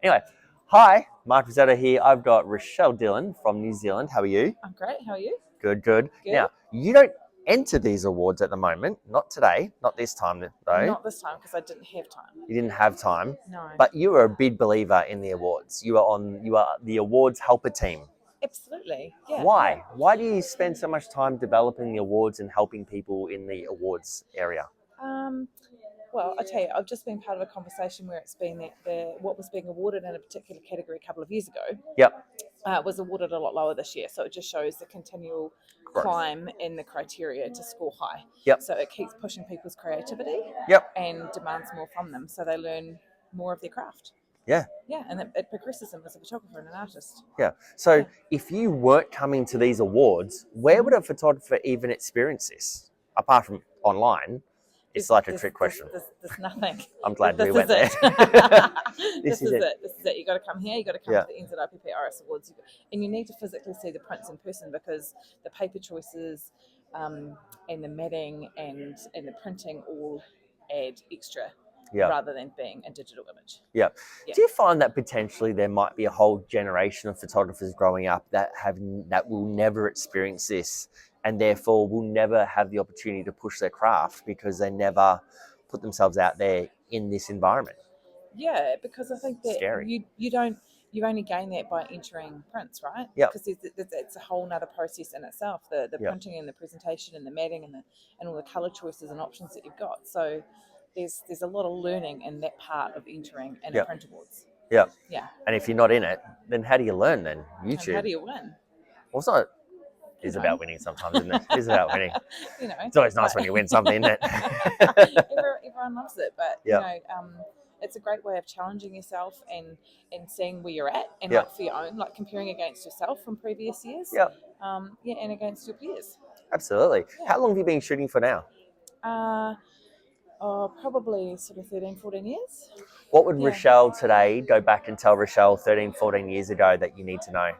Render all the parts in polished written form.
Anyway, hi, Mark Rosetta here. I've got Rochelle Dillon from New Zealand. How are you? I'm great. How are you? Good, good. Good. Now, you don't enter these awards at the moment. Not today. Not this time, though. Not this time because I didn't have time. You didn't have time. No. But you are a big believer in the awards. You are the awards helper team. Absolutely. Yeah. Why? Yeah. Why do you spend so much time developing the awards and helping people in the awards area? Well, I tell you, I've just been part of a conversation where it's been that what was being awarded in a particular category a couple of years ago Yep. was awarded a lot lower this year. So it just shows the continual Growth. climb in the criteria to score high. Yep. So it keeps pushing people's creativity. Yep. And demands more from them, so they learn more of their craft. Yeah. Yeah, and it progresses them as a photographer and an artist. Yeah. So if you weren't coming to these awards, where would a photographer even experience this? Apart from online, it's like a trick question. There's nothing. I'm glad we went there. This is it. This is it. You got to come here. You got to come to the NZIPP Awards, and you need to physically see the prints in person because the paper choices, and the matting and the printing all add extra. Rather than being a digital image. Yeah. Do you find that potentially there might be a whole generation of photographers growing up that will never experience this and therefore will never have the opportunity to push their craft because they never put themselves out there in this environment? Yeah, because I think that Scary. you only gain that by entering prints, right? Yeah. Because it's a whole nother process in itself. The printing and the presentation and the matting and all the colour choices and options that you've got. So there's a lot of learning in that part of entering in a print awards. Yeah. Yeah. And if you're not in it, then how do you learn then? YouTube. And how do you win? Also, it's about winning sometimes, isn't it? It's about winning. It's always nice when you win something, isn't it? Everyone loves it, but it's a great way of challenging yourself and seeing where you're at and like for your own, like comparing against yourself from previous years. And against your peers. Absolutely. How long have you been shooting for now? Probably sort of 13, 14 years. What would Rochelle today go back and tell Rochelle 13, 14 years ago that you need to know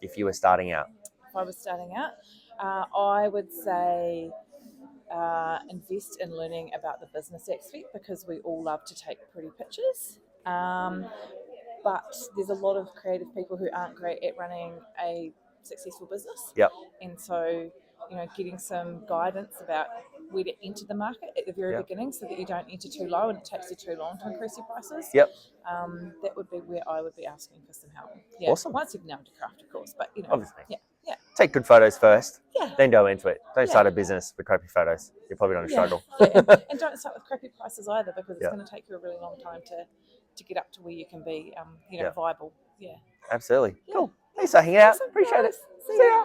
if you were starting out? If I was starting out, I would say invest in learning about the business aspect because we all love to take pretty pictures. But there's a lot of creative people who aren't great at running a successful business. Yep. And so, getting some guidance about where to enter the market at the very beginning so that you don't enter too low and it takes you too long to increase your prices. Yep. That would be where I would be asking for some help. Yeah. Awesome. Once you've nailed your craft, of course, but obviously. Yeah. Take good photos first. Yeah. Then go into it. Don't start a business with crappy photos. You're probably going to struggle. And don't start with crappy prices either because it's going to take you a really long time to get up to where you can be, viable. Yeah. Absolutely. Cool. Thanks for hanging out. Appreciate it. See ya.